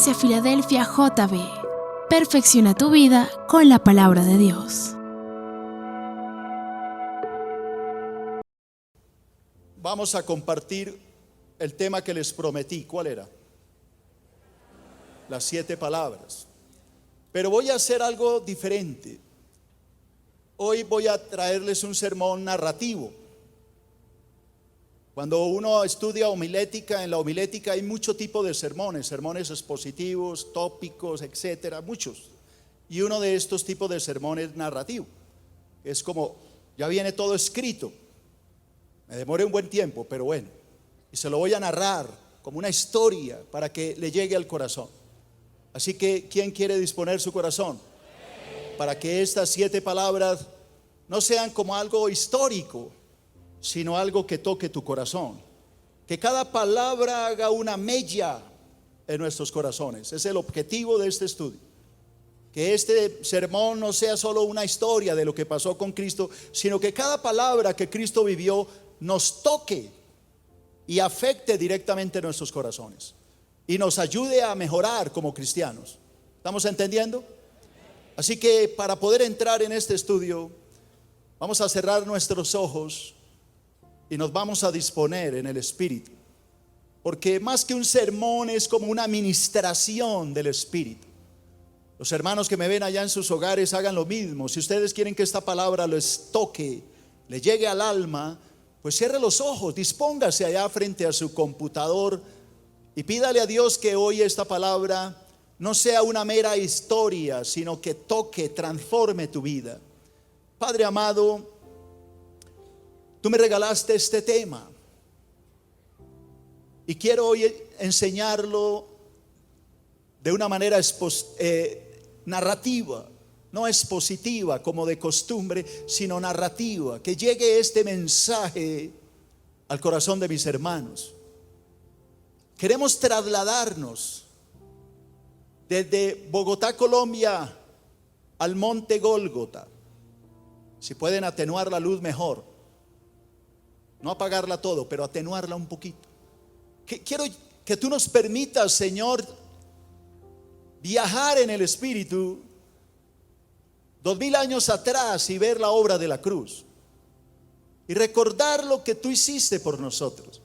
Iglesia Filadelfia JB. Perfecciona tu vida con la palabra de Dios. Vamos a compartir el tema que les prometí. ¿Cuál era? Las 7 palabras. Pero voy a hacer algo diferente. Hoy voy a traerles un sermón narrativo. Cuando uno estudia homilética, en la homilética hay mucho tipo de sermones, sermones expositivos, tópicos, etcétera, muchos. Y uno de estos tipos de sermones narrativo. Es como, ya viene todo escrito. Me demoré un buen tiempo, pero bueno. Y se lo voy a narrar como una historia para que le llegue al corazón. Así que, ¿quién quiere disponer su corazón? Para que estas 7 palabras no sean como algo histórico, sino algo que toque tu corazón. Que cada palabra haga una mella en nuestros corazones. Es el objetivo de este estudio. Que este sermón no sea solo una historia de lo que pasó con Cristo, sino que cada palabra que Cristo vivió nos toque y afecte directamente nuestros corazones y nos ayude a mejorar como cristianos. ¿Estamos entendiendo? Así que para poder entrar en este estudio, vamos a cerrar nuestros ojos y nos vamos a disponer en el Espíritu, porque más que un sermón es como una ministración del Espíritu. Los hermanos que me ven allá en sus hogares hagan lo mismo. Si ustedes quieren que esta palabra les toque, le llegue al alma, pues cierre los ojos, dispóngase allá frente a su computador y pídale a Dios que hoy esta palabra no sea una mera historia, sino que toque, transforme tu vida. Padre amado, tú me regalaste este tema y quiero hoy enseñarlo de una manera narrativa, no expositiva como de costumbre, sino narrativa, que llegue este mensaje al corazón de mis hermanos. Queremos trasladarnos desde Bogotá, Colombia, al monte Gólgota. Si pueden atenuar la luz, mejor. No apagarla todo, pero atenuarla un poquito. Quiero que tú nos permitas, Señor, viajar en el Espíritu 2000 años atrás y ver la obra de la cruz y recordar lo que tú hiciste por nosotros,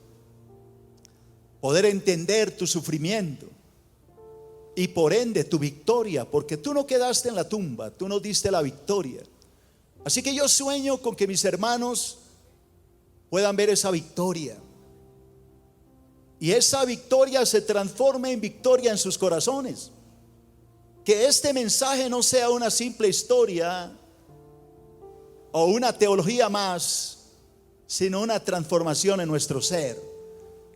poder entender tu sufrimiento y por ende tu victoria, porque tú no quedaste en la tumba, tú nos diste la victoria. Así que yo sueño con que mis hermanos puedan ver esa victoria y esa victoria se transforme en victoria en sus corazones. Que este mensaje no sea una simple historia o una teología más, sino una transformación en nuestro ser.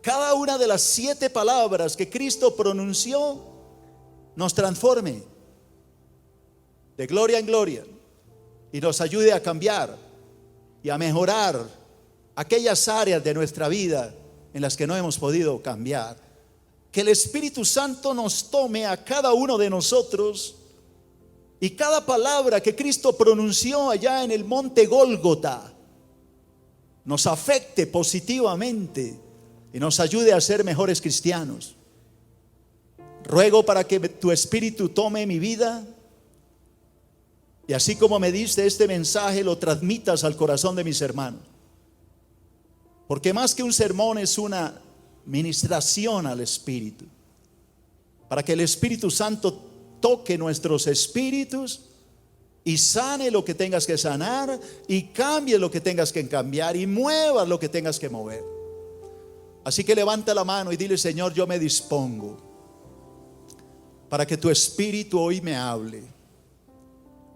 Cada una de las 7 palabras que Cristo pronunció nos transforme de gloria en gloria y nos ayude a cambiar y a mejorar aquellas áreas de nuestra vida en las que no hemos podido cambiar. Que el Espíritu Santo nos tome a cada uno de nosotros y cada palabra que Cristo pronunció allá en el monte Gólgota nos afecte positivamente y nos ayude a ser mejores cristianos. Ruego para que tu Espíritu tome mi vida y así como me diste este mensaje lo transmitas al corazón de mis hermanos. Porque más que un sermón es una ministración al Espíritu, para que el Espíritu Santo toque nuestros espíritus y sane lo que tengas que sanar y cambie lo que tengas que cambiar y mueva lo que tengas que mover. Así que levanta la mano y dile: Señor, yo me dispongo para que tu Espíritu hoy me hable,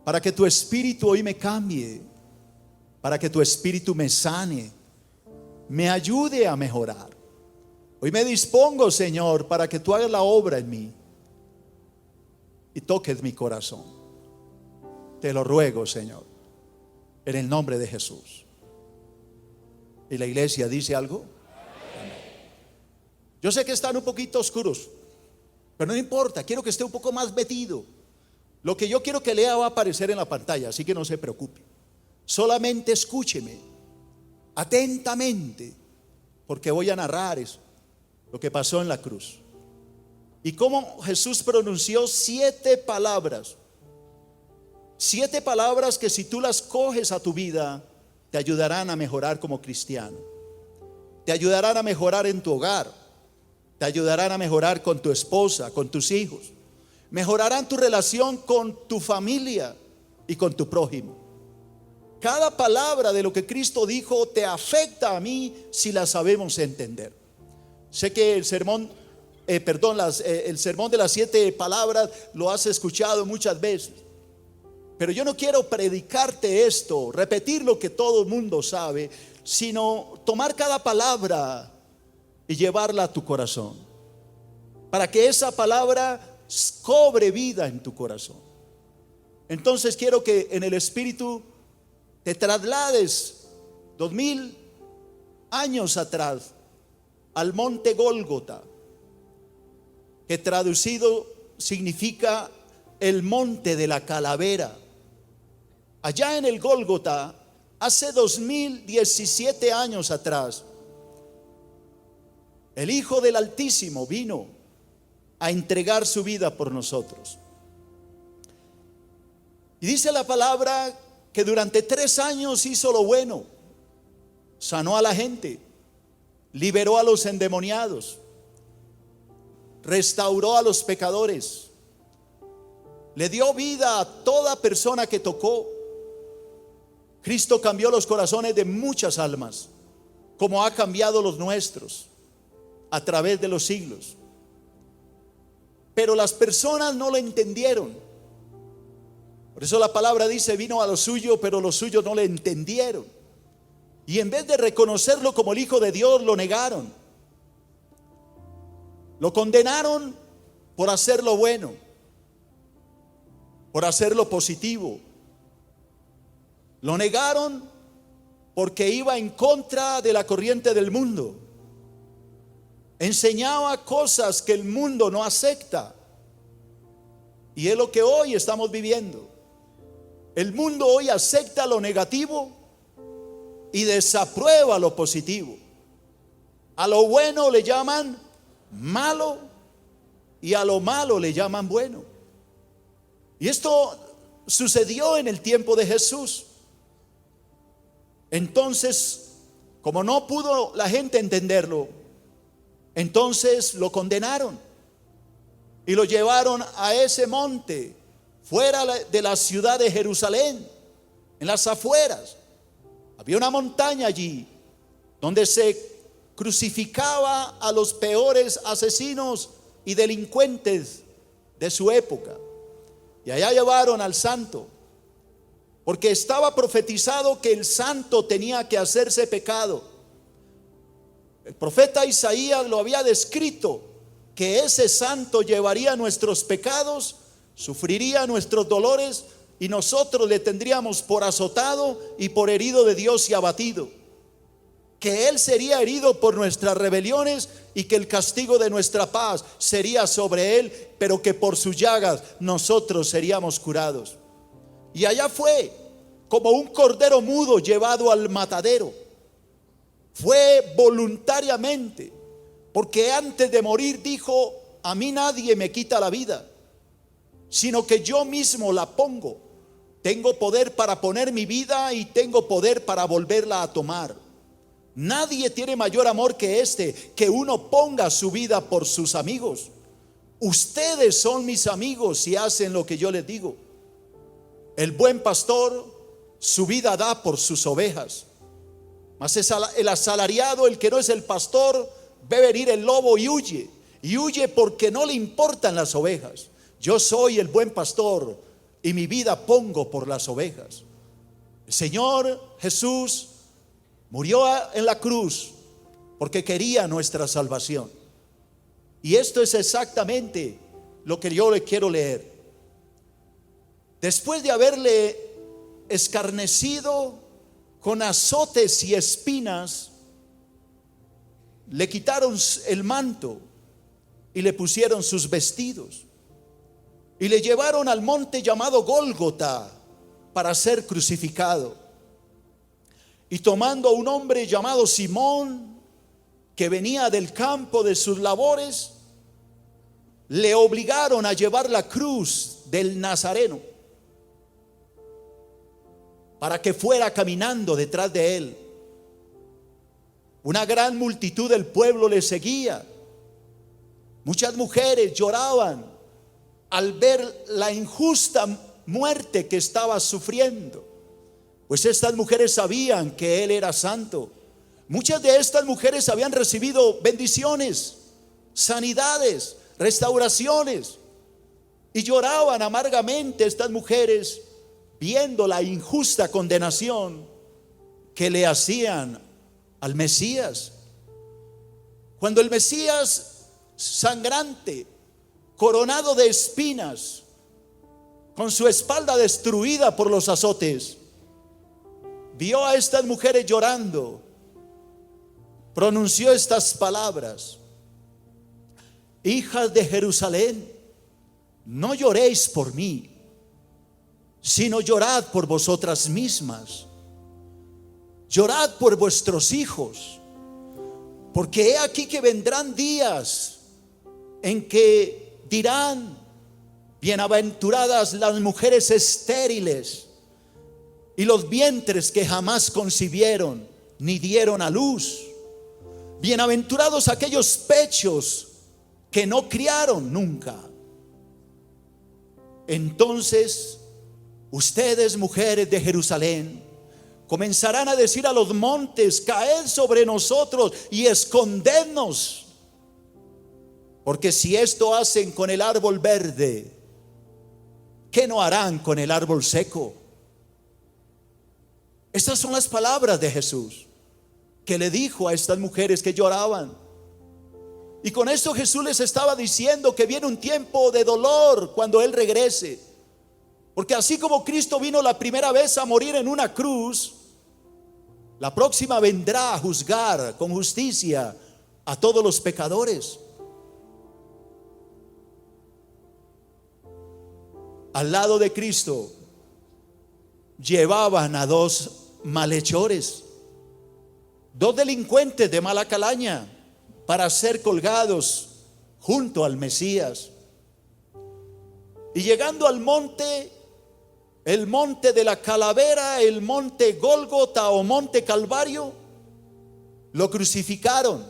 para que tu Espíritu hoy me cambie, para que tu Espíritu me sane, me ayude a mejorar. Hoy me dispongo, Señor, para que tú hagas la obra en mí y toques mi corazón. Te lo ruego, Señor, en el nombre de Jesús. ¿Y la iglesia dice algo? Yo sé que están un poquito oscuros, pero no importa, quiero que esté un poco más metido. Lo que yo quiero que lea va a aparecer en la pantalla, así que no se preocupe. Solamente escúcheme atentamente, porque voy a narrar eso, lo que pasó en la cruz. y cómo Jesús pronunció 7 palabras. 7 palabras que si tú las coges a tu vida, te ayudarán a mejorar como cristiano. Te ayudarán a mejorar en tu hogar. Te ayudarán a mejorar con tu esposa, con tus hijos. Mejorarán tu relación con tu familia y con tu prójimo. Cada palabra de lo que Cristo dijo te afecta a mí si la sabemos entender. Sé que el sermón de las 7 palabras lo has escuchado muchas veces, pero yo no quiero predicarte esto, repetir lo que todo el mundo sabe, sino tomar cada palabra y llevarla a tu corazón, para que esa palabra cobre vida en tu corazón. Entonces quiero que en el Espíritu te traslades 2000 años atrás al monte Gólgota, que traducido significa el monte de la calavera. Allá en el Gólgota, hace 2017 años atrás, el Hijo del Altísimo vino a entregar su vida por nosotros. Y dice la palabra que durante 3 años hizo lo bueno, sanó a la gente, liberó a los endemoniados, restauró a los pecadores, le dio vida a toda persona que tocó. Cristo cambió los corazones de muchas almas, como ha cambiado los nuestros a través de los siglos. Pero las personas no lo entendieron. Por eso la palabra dice: vino a lo suyo, pero los suyos no le entendieron. Y en vez de reconocerlo como el Hijo de Dios, lo negaron. Lo condenaron por hacer lo bueno, por hacer lo positivo. Lo negaron porque iba en contra de la corriente del mundo. Enseñaba cosas que el mundo no acepta. Y es lo que hoy estamos viviendo. El mundo hoy acepta lo negativo y desaprueba lo positivo. A lo bueno le llaman malo y a lo malo le llaman bueno. Y esto sucedió en el tiempo de Jesús. Entonces, como no pudo la gente entenderlo, entonces lo condenaron y lo llevaron a ese monte fuera de la ciudad de Jerusalén, en las afueras. Había una montaña allí donde se crucificaba a los peores asesinos y delincuentes de su época. Y allá llevaron al santo, porque estaba profetizado que el santo tenía que hacerse pecado. El profeta Isaías lo había descrito, que ese santo llevaría nuestros pecados, sufriría nuestros dolores, y nosotros le tendríamos por azotado y por herido de Dios y abatido. Que él sería herido por nuestras rebeliones y que el castigo de nuestra paz sería sobre él, pero que por sus llagas nosotros seríamos curados. Y allá fue como un cordero mudo llevado al matadero. Fue voluntariamente, porque antes de morir dijo: a mí nadie me quita la vida, sino que yo mismo la pongo. Tengo poder para poner mi vida y tengo poder para volverla a tomar. Nadie tiene mayor amor que este, que uno ponga su vida por sus amigos. Ustedes son mis amigos si hacen lo que yo les digo. El buen pastor su vida da por sus ovejas. Mas el asalariado, el que no es el pastor, ve venir el lobo y huye. Y huye porque no le importan las ovejas. Yo soy el buen pastor y mi vida pongo por las ovejas. El Señor Jesús murió en la cruz porque quería nuestra salvación. Y esto es exactamente lo que yo le quiero leer. Después de haberle escarnecido con azotes y espinas, le quitaron el manto y le pusieron sus vestidos y le llevaron al monte llamado Gólgota para ser crucificado. Y tomando a un hombre llamado Simón, que venía del campo de sus labores, le obligaron a llevar la cruz del Nazareno para que fuera caminando detrás de él. Una gran multitud del pueblo le seguía. Muchas mujeres lloraban al ver la injusta muerte que estaba sufriendo, pues estas mujeres sabían que él era santo. Muchas de estas mujeres habían recibido bendiciones, sanidades, restauraciones, y lloraban amargamente estas mujeres viendo la injusta condenación que le hacían al Mesías. Cuando el Mesías, sangrante, coronado de espinas, con su espalda destruida por los azotes, vio a estas mujeres llorando, pronunció estas palabras: hijas de Jerusalén, no lloréis por mí, sino llorad por vosotras mismas. Llorad por vuestros hijos, porque he aquí que vendrán días en que dirán: bienaventuradas las mujeres estériles y los vientres que jamás concibieron ni dieron a luz. Bienaventurados aquellos pechos que no criaron nunca. Entonces ustedes, mujeres de Jerusalén, comenzarán a decir a los montes: caed sobre nosotros y escondednos. Porque si esto hacen con el árbol verde, ¿qué no harán con el árbol seco? Estas son las palabras de Jesús que le dijo a estas mujeres que lloraban. Y con esto Jesús les estaba diciendo que viene un tiempo de dolor cuando Él regrese. Porque así como Cristo vino la primera vez a morir en una cruz, la próxima vendrá a juzgar con justicia a todos los pecadores. Al lado de Cristo llevaban a dos malhechores, dos delincuentes de mala calaña, para ser colgados junto al Mesías. Y llegando al monte, el monte de la calavera, el monte Gólgota o monte Calvario, lo crucificaron.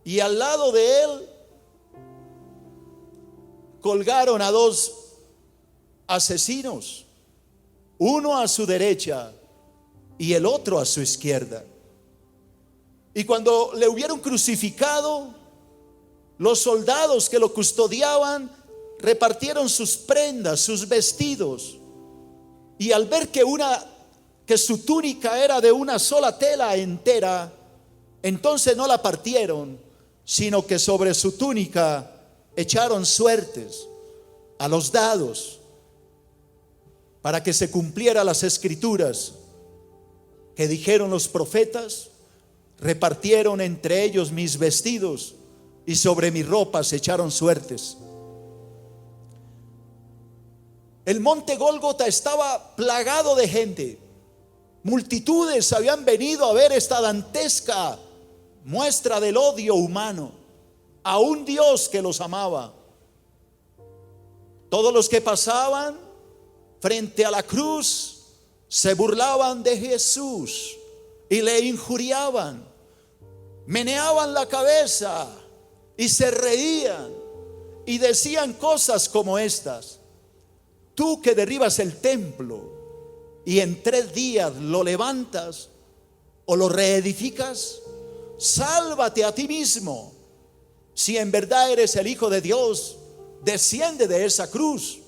Y al lado de él colgaron a dos asesinos, uno a su derecha y el otro a su izquierda. Y cuando le hubieron crucificado, los soldados que lo custodiaban repartieron sus prendas, sus vestidos, y al ver que su túnica era de una sola tela entera, entonces no la partieron, sino que sobre su túnica echaron suertes a los dados, para que se cumpliera las escrituras que dijeron los profetas: repartieron entre ellos mis vestidos y sobre mis ropas echaron suertes. El monte Gólgota estaba plagado de gente. Multitudes habían venido a ver esta dantesca muestra del odio humano a un Dios que los amaba. Todos los que pasaban frente a la cruz se burlaban de Jesús y le injuriaban, meneaban la cabeza y se reían y decían cosas como estas: tú que derribas el templo y en 3 días lo levantas o lo reedificas, sálvate a ti mismo. Si en verdad eres el Hijo de Dios, desciende de esa cruz.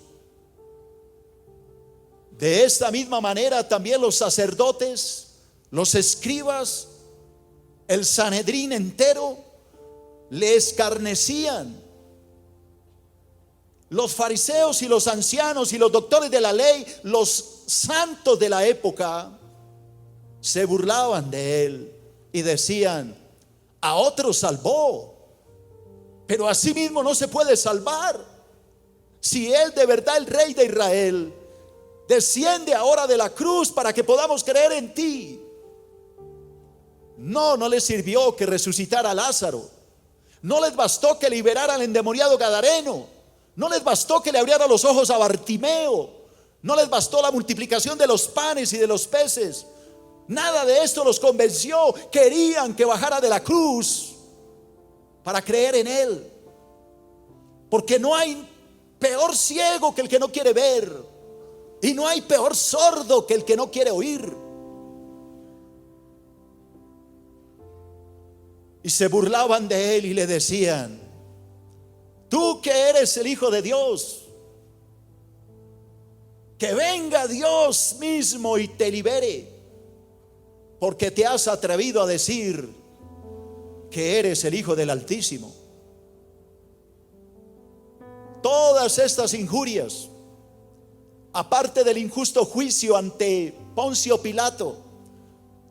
De esta misma manera también los sacerdotes, los escribas, el Sanedrín entero le escarnecían. Los fariseos y los ancianos y los doctores de la ley, los santos de la época, se burlaban de él y decían: a otros salvó, pero a sí mismo no se puede salvar. Si él de verdad el Rey de Israel, desciende ahora de la cruz para que podamos creer en ti. No le sirvió que resucitara a Lázaro. No les bastó que liberara al endemoniado gadareno. No les bastó que le abriera los ojos a Bartimeo. No les bastó la multiplicación de los panes y de los peces. Nada de esto los convenció. Querían que bajara de la cruz para creer en Él. Porque no hay peor ciego que el que no quiere ver. Y no hay peor sordo que el que no quiere oír. Y se burlaban de Él y le decían: tú que eres el Hijo de Dios, que venga Dios mismo y te libere, porque te has atrevido a decir que eres el Hijo del Altísimo. Todas estas injurias, aparte del injusto juicio ante Poncio Pilato,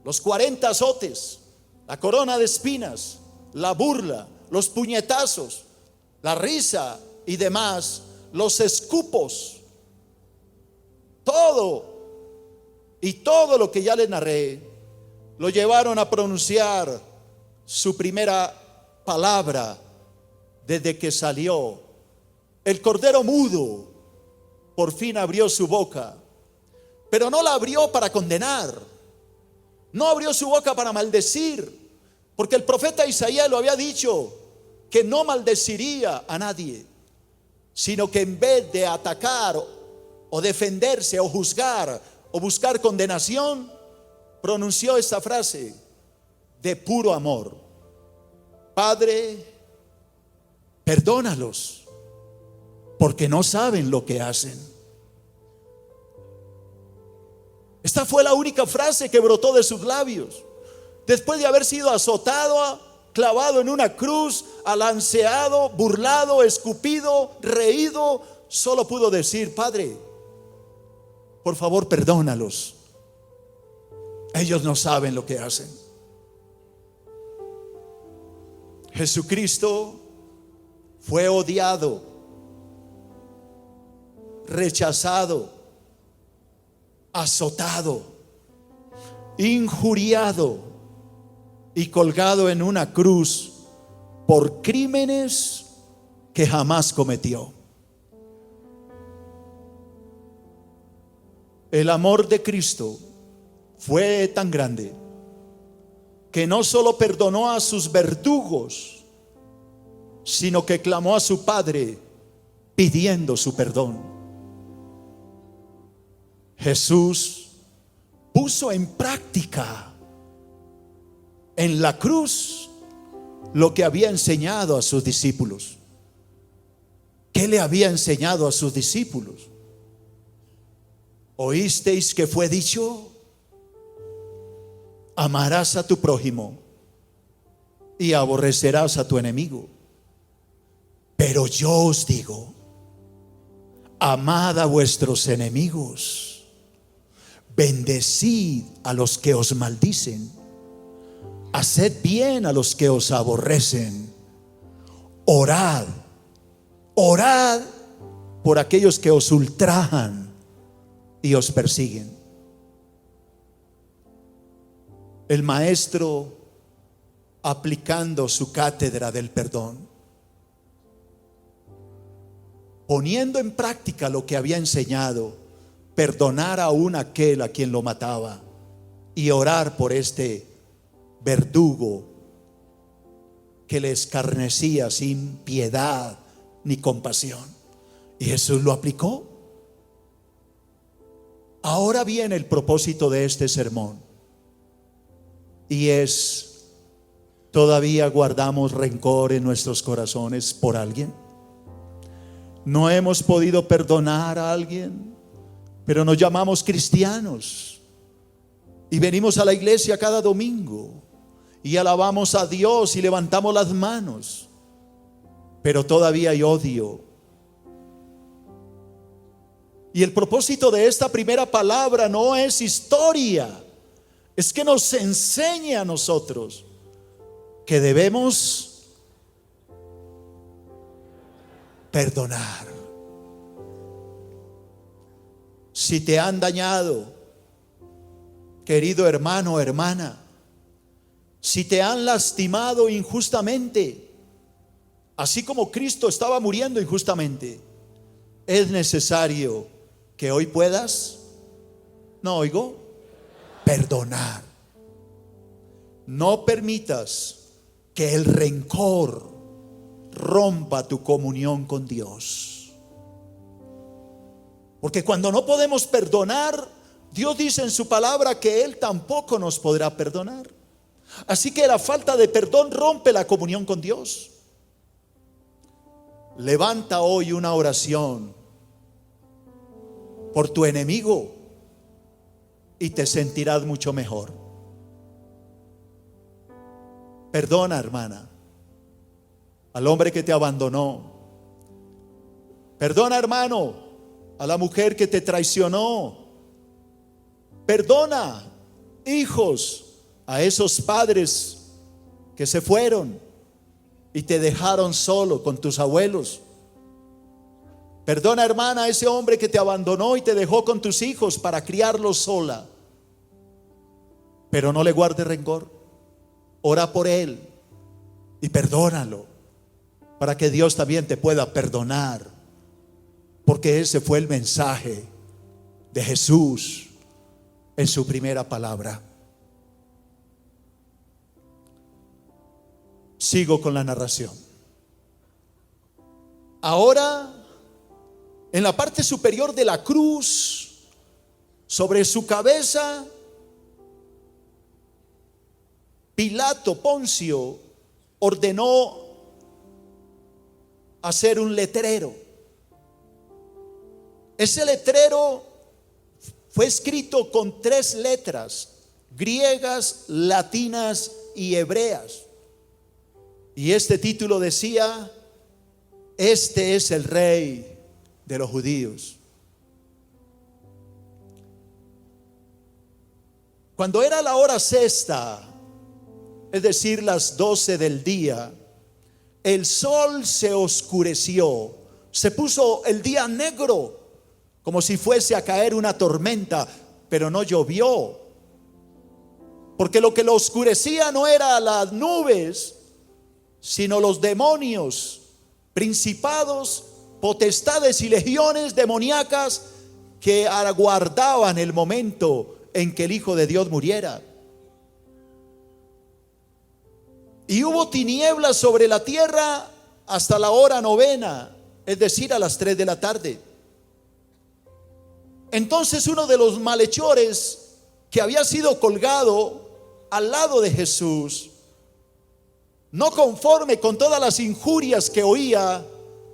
los 40 azotes, la corona de espinas, la burla, los puñetazos, la risa y demás, los escupos, todo lo que ya les narré, lo llevaron a pronunciar su primera palabra desde que salió. El cordero mudo por fin abrió su boca, pero no la abrió para condenar, no abrió su boca para maldecir, porque el profeta Isaías lo había dicho, que no maldeciría a nadie, sino que en vez de atacar o defenderse o juzgar o buscar condenación, pronunció esta frase de puro amor: Padre, perdónalos, porque no saben lo que hacen. Esta fue la única frase que brotó de sus labios. Después de haber sido azotado, clavado en una cruz, alanceado, burlado, escupido, reído, solo pudo decir: Padre, por favor, perdónalos. Ellos no saben lo que hacen. Jesucristo fue odiado, rechazado, azotado, injuriado y colgado en una cruz por crímenes que jamás cometió. El amor de Cristo fue tan grande que no solo perdonó a sus verdugos, sino que clamó a su Padre pidiendo su perdón. Jesús puso en práctica en la cruz lo que había enseñado a sus discípulos. ¿Qué le había enseñado a sus discípulos? ¿Oísteis que fue dicho: amarás a tu prójimo y aborrecerás a tu enemigo? Pero yo os digo: amad a vuestros enemigos, bendecid a los que os maldicen, haced bien a los que os aborrecen, orad por aquellos que os ultrajan y os persiguen. El maestro, aplicando su cátedra del perdón, poniendo en práctica lo que había enseñado: perdonar aún a aquel a quien lo mataba y orar por este verdugo que le escarnecía sin piedad ni compasión. Y Jesús lo aplicó. Ahora viene el propósito de este sermón, y es: ¿todavía guardamos rencor en nuestros corazones por alguien? ¿No hemos podido perdonar a alguien, pero nos llamamos cristianos y venimos a la iglesia cada domingo y alabamos a Dios y levantamos las manos, pero todavía hay odio? Y el propósito de esta primera palabra no es historia, es que nos enseña a nosotros que debemos perdonar. Si te han dañado, querido hermano o hermana, si te han lastimado injustamente, así como Cristo estaba muriendo injustamente, es necesario que hoy puedas, no oigo, perdonar. No permitas que el rencor rompa tu comunión con Dios. Porque cuando no podemos perdonar, Dios dice en su palabra que Él tampoco nos podrá perdonar. Así que la falta de perdón rompe la comunión con Dios. Levanta hoy una oración por tu enemigo y te sentirás mucho mejor. Perdona, hermana, al hombre que te abandonó. Perdona, hermano, a la mujer que te traicionó. Perdona, hijos, a esos padres que se fueron y te dejaron solo con tus abuelos. Perdona, hermana, a ese hombre que te abandonó y te dejó con tus hijos para criarlos sola. Pero no le guardes rencor. Ora por él y perdónalo, para que Dios también te pueda perdonar, porque ese fue el mensaje de Jesús en su primera palabra. Sigo con la narración. Ahora, en la parte superior de la cruz, sobre su cabeza, Pilato, Poncio, ordenó hacer un letrero. Ese letrero fue escrito con 3 letras, griegas, latinas y hebreas. Y este título decía: este es el rey de los judíos. Cuando era la hora sexta, es decir, las 12 del día, el sol se oscureció, se puso el día negro, como si fuese a caer una tormenta, pero no llovió, porque lo que lo oscurecía no era las nubes, sino los demonios, principados, potestades y legiones demoníacas que aguardaban el momento en que el Hijo de Dios muriera. Y hubo tinieblas sobre la tierra hasta la hora novena, es decir, a las 3 de la tarde. Entonces uno de los malhechores que había sido colgado al lado de Jesús, no conforme con todas las injurias que oía,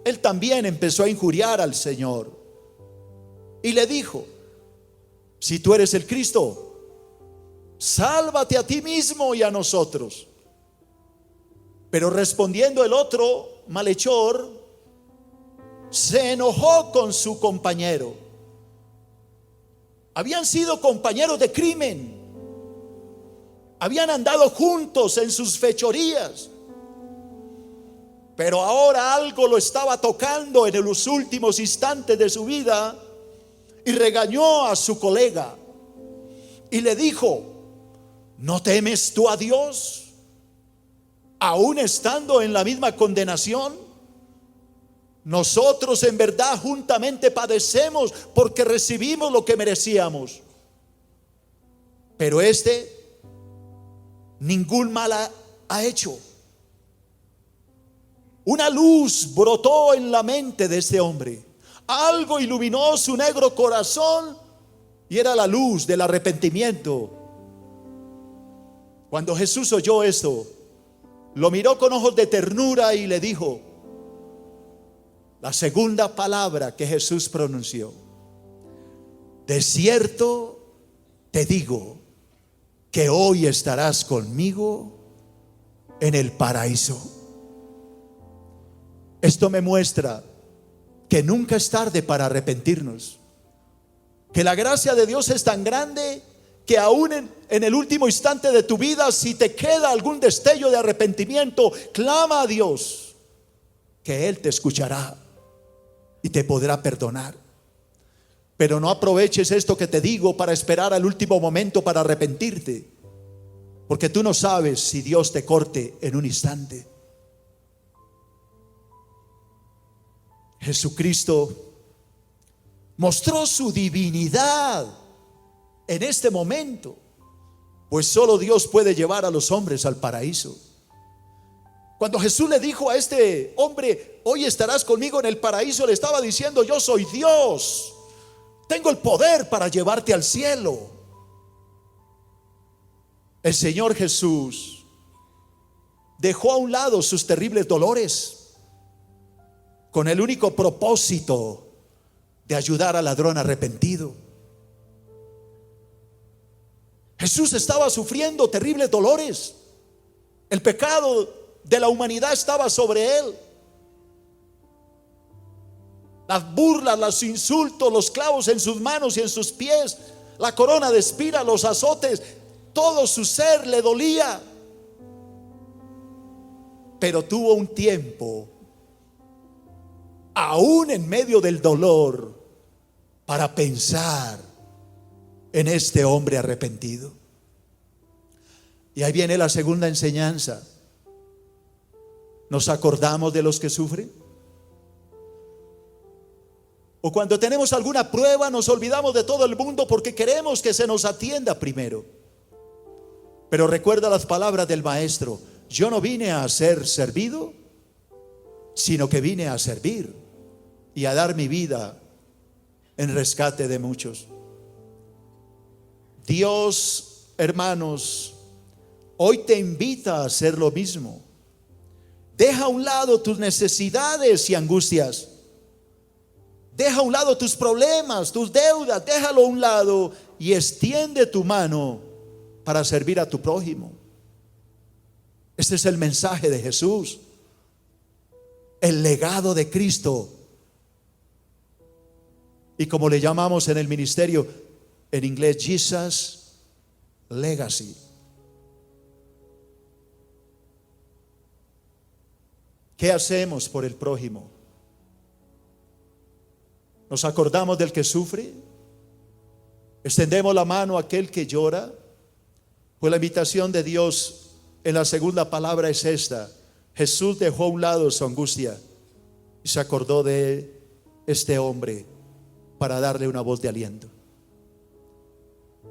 él también empezó a injuriar al Señor. Y le dijo: si tú eres el Cristo, sálvate a ti mismo y a nosotros. Pero respondiendo el otro malhechor, se enojó con su compañero. Habían sido compañeros de crimen, habían andado juntos en sus fechorías, pero ahora algo lo estaba tocando en los últimos instantes de su vida, y regañó a su colega y le dijo: ¿no temes tú a Dios, aún estando en la misma condenación? Nosotros en verdad juntamente padecemos porque recibimos lo que merecíamos, pero este ningún mal ha hecho. Una luz brotó en la mente de este hombre, algo iluminó su negro corazón, y era la luz del arrepentimiento. Cuando Jesús oyó esto, lo miró con ojos de ternura y le dijo la segunda palabra que Jesús pronunció: de cierto te digo que hoy estarás conmigo en el paraíso. Esto me muestra que nunca es tarde para arrepentirnos, que la gracia de Dios es tan grande que aún en el último instante de tu vida, si te queda algún destello de arrepentimiento, clama a Dios, que Él te escuchará y te podrá perdonar. Pero no aproveches esto que te digo para esperar al último momento para arrepentirte, porque tú no sabes si Dios te corte en un instante. Jesucristo mostró su divinidad en este momento, pues solo Dios puede llevar a los hombres al paraíso. Cuando Jesús le dijo a este hombre: hoy estarás conmigo en el paraíso, le estaba diciendo: yo soy Dios, tengo el poder para llevarte al cielo. El Señor Jesús dejó a un lado sus terribles dolores con el único propósito de ayudar al ladrón arrepentido. Jesús estaba sufriendo terribles dolores. El pecado de la humanidad estaba sobre él. Las burlas, los insultos, los clavos en sus manos y en sus pies, la corona de espinas, los azotes, todo su ser le dolía. Pero tuvo un tiempo, aún en medio del dolor, para pensar en este hombre arrepentido. Y ahí viene la segunda enseñanza. ¿Nos acordamos de los que sufren? O cuando tenemos alguna prueba nos olvidamos de todo el mundo porque queremos que se nos atienda primero. Pero recuerda las palabras del maestro: yo no vine a ser servido, sino que vine a servir y a dar mi vida en rescate de muchos. Dios, hermanos, hoy te invita a hacer lo mismo. Deja a un lado tus necesidades y angustias. Deja a un lado tus problemas, tus deudas, déjalo a un lado y extiende tu mano para servir a tu prójimo. Este es el mensaje de Jesús, el legado de Cristo. Y como le llamamos en el ministerio, en inglés, Jesus Legacy. ¿Qué hacemos por el prójimo? ¿Nos acordamos del que sufre? ¿Extendemos la mano a aquel que llora? Pues la invitación de Dios en la segunda palabra es esta: Jesús dejó a un lado su angustia y se acordó de este hombre para darle una voz de aliento.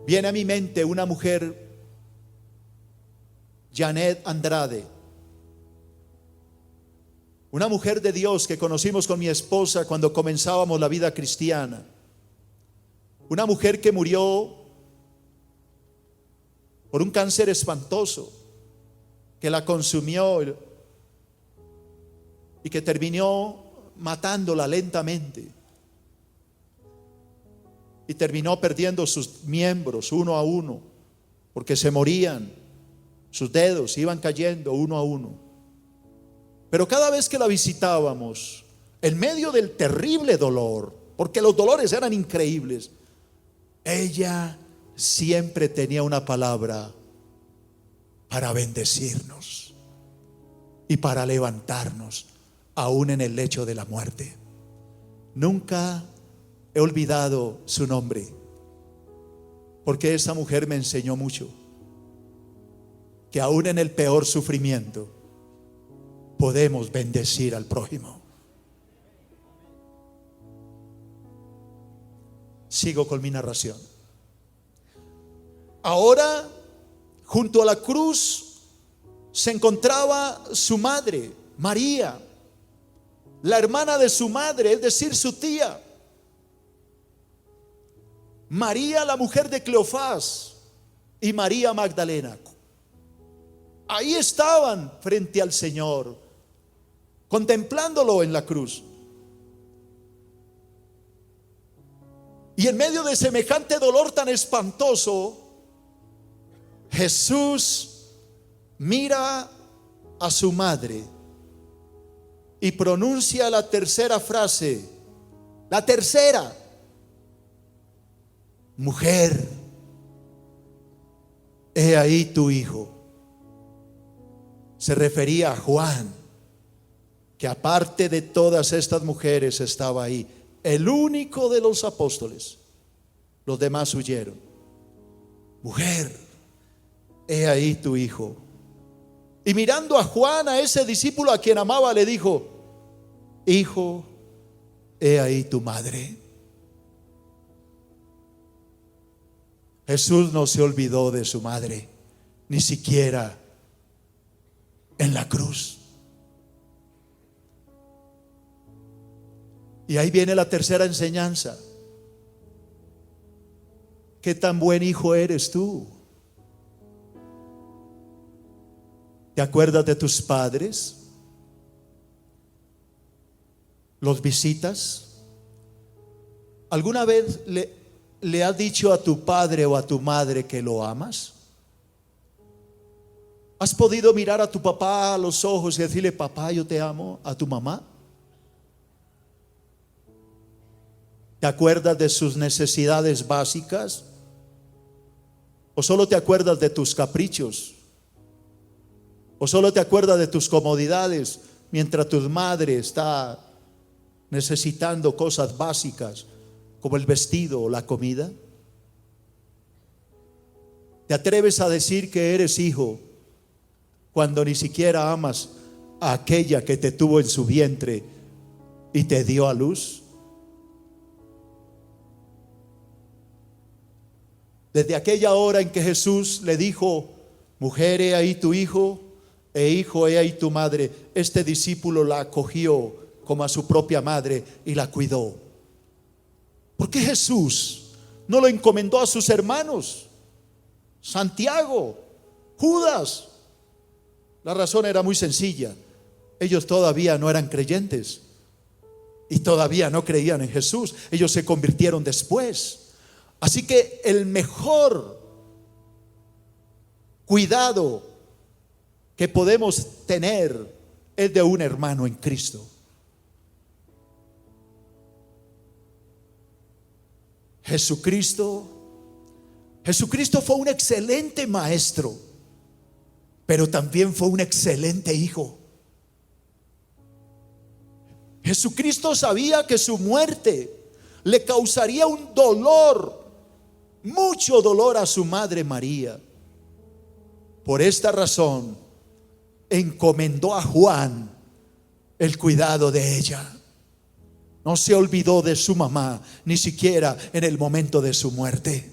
Viene a mi mente una mujer, Janet Andrade, una mujer de Dios que conocimos con mi esposa cuando comenzábamos la vida cristiana. Una mujer que murió por un cáncer espantoso que la consumió y que terminó matándola lentamente. Y terminó perdiendo sus miembros uno a uno, porque se morían, sus dedos iban cayendo uno a uno. Pero cada vez que la visitábamos, en medio del terrible dolor, porque los dolores eran increíbles, ella siempre tenía una palabra para bendecirnos y para levantarnos, aún en el lecho de la muerte. Nunca he olvidado su nombre, porque esa mujer me enseñó mucho, que aún en el peor sufrimiento podemos bendecir al prójimo. Sigo con mi narración. Ahora, junto a la cruz se encontraba su madre, María, la hermana de su madre, es decir, su tía. María, la mujer de Cleofás, y María Magdalena. Ahí estaban frente al Señor, contemplándolo en la cruz. Y en medio de semejante dolor tan espantoso, Jesús mira a su madre y pronuncia la tercera frase, la tercera: mujer, he ahí tu hijo. Se refería a Juan, que aparte de todas estas mujeres estaba ahí, el único de los apóstoles. Los demás huyeron. Mujer, he ahí tu hijo. Y mirando a Juan, a ese discípulo a quien amaba, le dijo: hijo, he ahí tu madre. Jesús no se olvidó de su madre, ni siquiera en la cruz. Y ahí viene la tercera enseñanza. ¿Qué tan buen hijo eres tú? ¿Te acuerdas de tus padres? ¿Los visitas? ¿Alguna vez le has dicho a tu padre o a tu madre que lo amas? ¿Has podido mirar a tu papá a los ojos y decirle: papá, yo te amo? ¿A tu mamá? ¿Te acuerdas de sus necesidades básicas? ¿O solo te acuerdas de tus caprichos? ¿O solo te acuerdas de tus comodidades mientras tu madre está necesitando cosas básicas como el vestido o la comida? ¿Te atreves a decir que eres hijo cuando ni siquiera amas a aquella que te tuvo en su vientre y te dio a luz? Desde aquella hora en que Jesús le dijo: mujer, he ahí tu hijo, e hijo, he ahí tu madre, este discípulo la acogió como a su propia madre y la cuidó. ¿Por qué Jesús no lo encomendó a sus hermanos? Santiago, Judas. La razón era muy sencilla: ellos todavía no eran creyentes y todavía no creían en Jesús. Ellos se convirtieron después. Así que el mejor cuidado que podemos tener es de un hermano en Cristo. Jesucristo fue un excelente maestro, pero también fue un excelente hijo. Jesucristo sabía que su muerte le causaría un dolor, mucho dolor a su madre María. Por esta razón encomendó a Juan el cuidado de ella. No se olvidó de su mamá, ni siquiera en el momento de su muerte.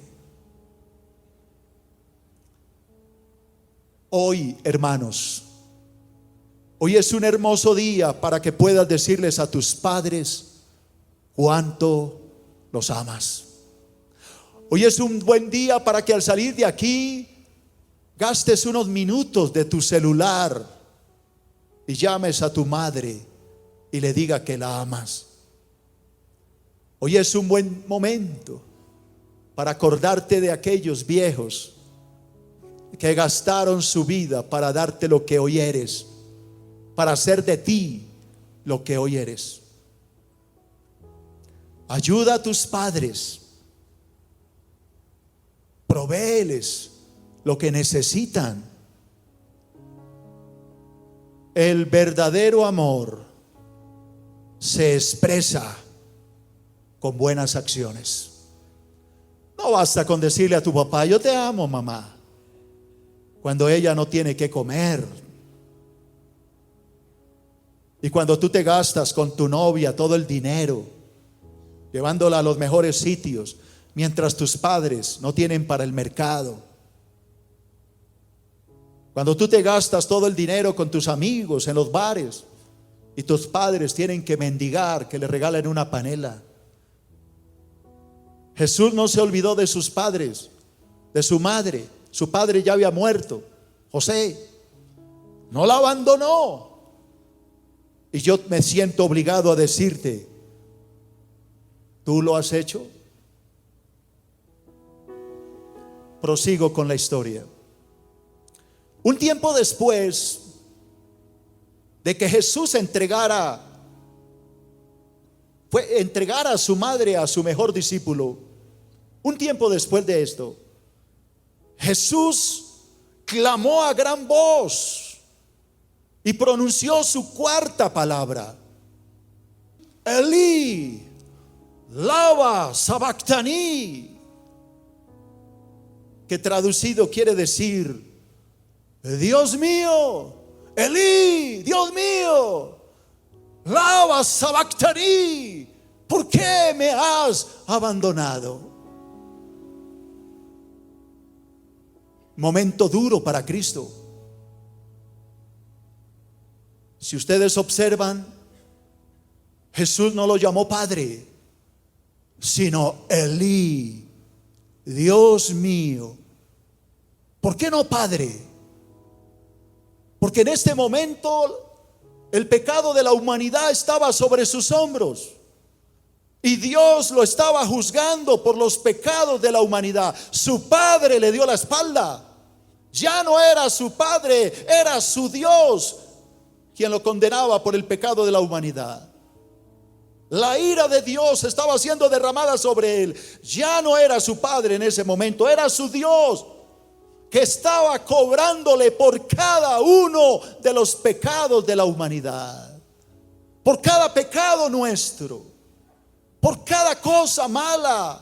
Hoy, hermanos, hoy es un hermoso día para que puedas decirles a tus padres cuánto los amas. Hoy es un buen día para que al salir de aquí gastes unos minutos de tu celular y llames a tu madre y le diga que la amas. Hoy es un buen momento para acordarte de aquellos viejos que gastaron su vida para darte lo que hoy eres, para hacer de ti lo que hoy eres. Ayuda a tus padres, provéeles lo que necesitan. El verdadero amor se expresa con buenas acciones. No basta con decirle a tu papá: yo te amo, mamá, cuando ella no tiene que comer. Y cuando tú te gastas con tu novia todo el dinero, llevándola a los mejores sitios, mientras tus padres no tienen para el mercado. Cuando tú te gastas todo el dinero con tus amigos en los bares y tus padres tienen que mendigar que le regalen una panela. Jesús no se olvidó de sus padres, de su madre. Su padre ya había muerto, José. No la abandonó. Y yo me siento obligado a decirte: ¿tú lo has hecho? Prosigo con la historia. Un tiempo después de que Jesús entregara a su madre a su mejor discípulo, un tiempo después de esto, Jesús clamó a gran voz y pronunció su cuarta palabra: Elí, lama sabactani, que traducido quiere decir: Dios mío, Elí, Dios mío, lama sabactani, ¿Por qué me has abandonado? Momento duro para Cristo. Si ustedes observan, Jesús no lo llamó Padre, sino Elí, Dios mío. ¿Por qué no Padre? Porque en este momento el pecado de la humanidad estaba sobre sus hombros y Dios lo estaba juzgando por los pecados de la humanidad. Su Padre le dio la espalda. Ya no era su Padre, era su Dios quien lo condenaba por el pecado de la humanidad. La ira de Dios estaba siendo derramada sobre él. Ya no era su Padre en ese momento, era su Dios que estaba cobrándole por cada uno de los pecados de la humanidad, por cada pecado nuestro, por cada cosa mala.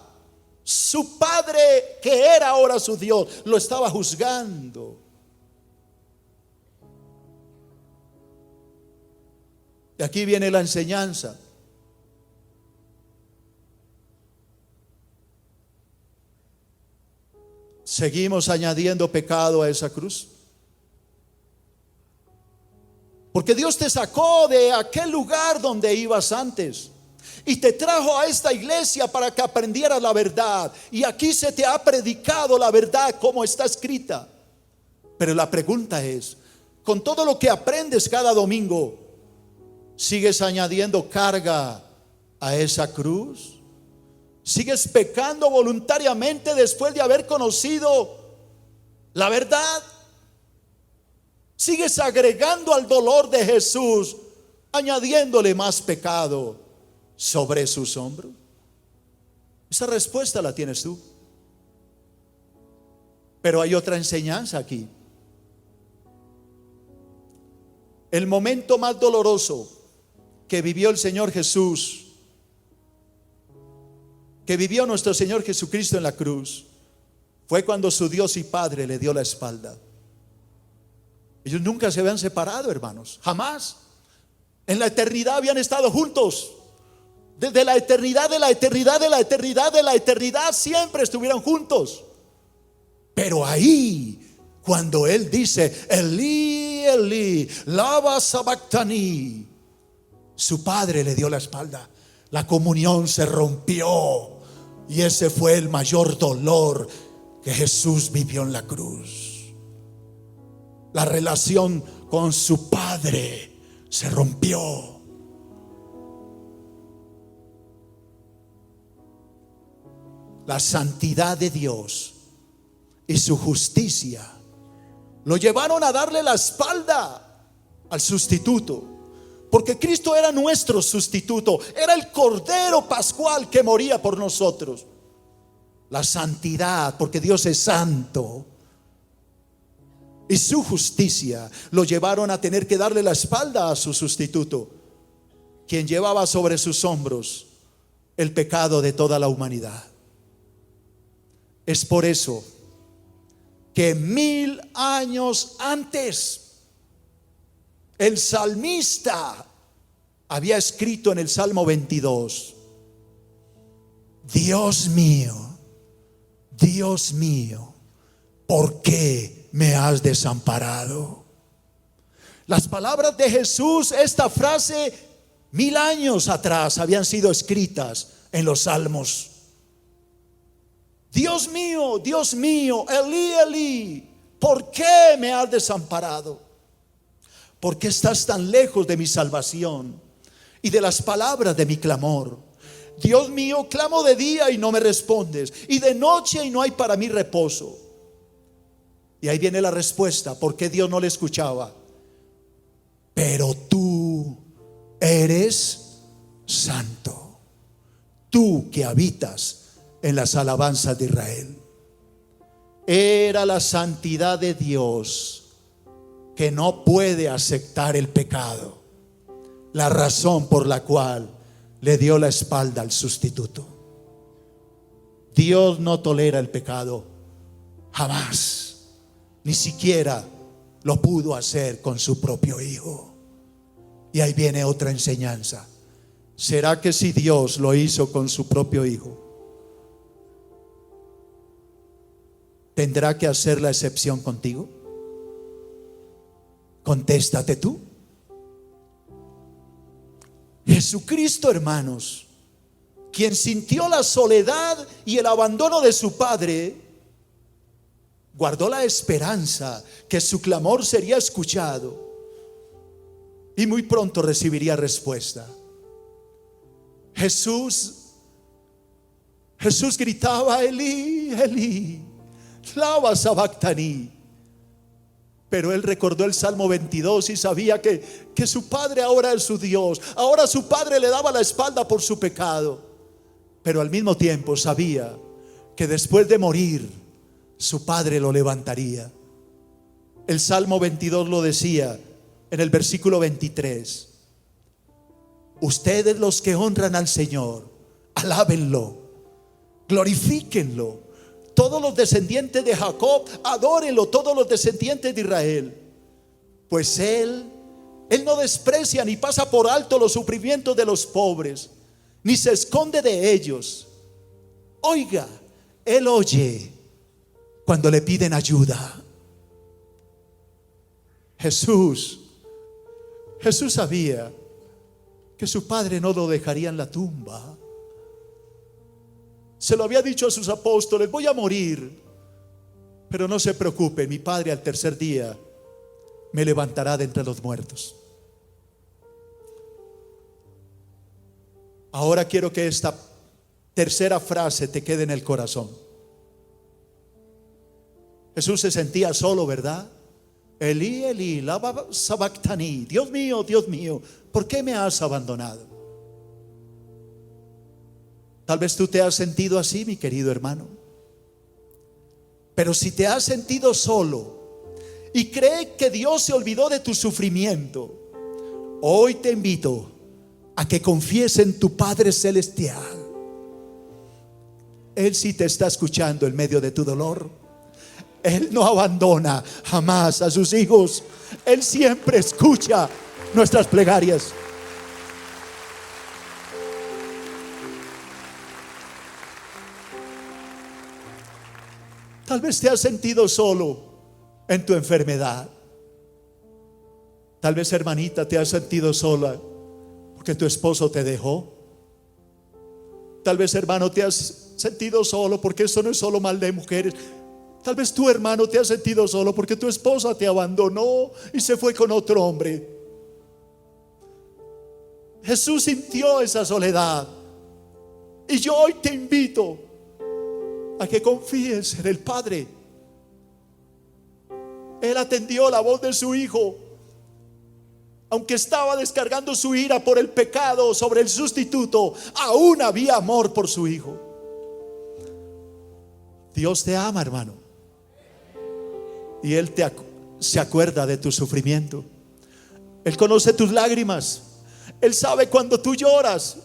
Su Padre, que era ahora su Dios, lo estaba juzgando. Y aquí viene la enseñanza. Seguimos añadiendo pecado a esa cruz. Porque Dios te sacó de aquel lugar donde ibas antes y te trajo a esta iglesia para que aprendieras la verdad. Y aquí se te ha predicado la verdad como está escrita. Pero la pregunta es, con todo lo que aprendes cada domingo, ¿sigues añadiendo carga a esa cruz? ¿Sigues pecando voluntariamente después de haber conocido la verdad? ¿Sigues agregando al dolor de Jesús, añadiéndole más pecado sobre sus hombros? Esa respuesta la tienes tú. Pero hay otra enseñanza aquí. El momento más doloroso que vivió el Señor Jesús, que vivió nuestro Señor Jesucristo en la cruz, fue cuando su Dios y Padre le dio la espalda. Ellos nunca se habían separado, hermanos, jamás. En la eternidad habían estado juntos. Desde la eternidad, de la eternidad, de la eternidad, de la eternidad, siempre estuvieron juntos. Pero ahí, cuando Él dice, Elí, Elí, lama sabactani, su Padre le dio la espalda. La comunión se rompió. Y ese fue el mayor dolor que Jesús vivió en la cruz. La relación con su Padre se rompió. La santidad de Dios y su justicia lo llevaron a darle la espalda al sustituto. Porque Cristo era nuestro sustituto, era el Cordero Pascual que moría por nosotros. La santidad, porque Dios es santo, y su justicia lo llevaron a tener que darle la espalda a su sustituto, quien llevaba sobre sus hombros el pecado de toda la humanidad. Es por eso que 1000 años antes, el salmista había escrito en el Salmo 22: Dios mío, ¿por qué me has desamparado? Las palabras de Jesús, esta frase, 1000 años atrás habían sido escritas en los Salmos. Dios mío, Elí, Elí, ¿por qué me has desamparado? ¿Por qué estás tan lejos de mi salvación y de las palabras de mi clamor? Dios mío, clamo de día y no me respondes, y de noche y no hay para mí reposo. Y ahí viene la respuesta, ¿por qué Dios no le escuchaba? Pero tú eres santo, tú que habitas en las alabanzas de Israel. Era la santidad de Dios que no puede aceptar el pecado, la razón por la cual le dio la espalda al sustituto. Dios no tolera el pecado, jamás, ni siquiera lo pudo hacer con su propio Hijo. Y ahí viene otra enseñanza. ¿será que si Dios lo hizo con su propio Hijo, tendrá que hacer la excepción contigo? Contéstate tú. Jesucristo, hermanos, quien sintió la soledad y el abandono de su Padre, guardó la esperanza que su clamor sería escuchado y muy pronto recibiría respuesta. Jesús gritaba: Elí, Elí, lama sabactani. Pero él recordó el Salmo 22 y sabía que su padre ahora es su Dios. Ahora su padre le daba la espalda por su pecado, pero al mismo tiempo sabía que después de morir su padre lo levantaría. El Salmo 22 lo decía en el versículo 23: ustedes los que honran al Señor, alábenlo, glorifíquenlo. Todos los descendientes de Jacob, adórenlo, todos los descendientes de Israel. Pues Él no desprecia ni pasa por alto los sufrimientos de los pobres, ni se esconde de ellos. Oiga, Él oye cuando le piden ayuda. Jesús sabía que su padre no lo dejaría en la tumba. Se lo había dicho a sus apóstoles: voy a morir, pero no se preocupe, mi padre al tercer día me levantará de entre los muertos. Ahora quiero que esta tercera frase te quede en el corazón. Jesús se sentía solo, ¿verdad? Elí, Elí, lama sabactani. Dios mío, ¿por qué me has abandonado? Tal vez tú te has sentido así, mi querido hermano. Pero si te has sentido solo y crees que Dios se olvidó de tu sufrimiento, hoy te invito a que confíes en tu Padre Celestial. Él sí te está escuchando en medio de tu dolor. Él no abandona jamás a sus hijos. Él siempre escucha nuestras plegarias. Tal vez te has sentido solo en tu enfermedad. Tal vez, hermanita, te has sentido sola porque tu esposo te dejó. Tal vez, hermano, te has sentido solo porque eso no es solo mal de mujeres. Tal vez tú, hermano, te has sentido solo porque tu esposa te abandonó y se fue con otro hombre. Jesús sintió esa soledad. Y yo hoy te invito a que confíes en el Padre. Él atendió la voz de su Hijo. Aunque estaba descargando su ira por el pecado sobre el sustituto, aún había amor por su Hijo. Dios te ama, hermano, y Él se acuerda de tu sufrimiento. Él conoce tus lágrimas. Él sabe cuando tú lloras.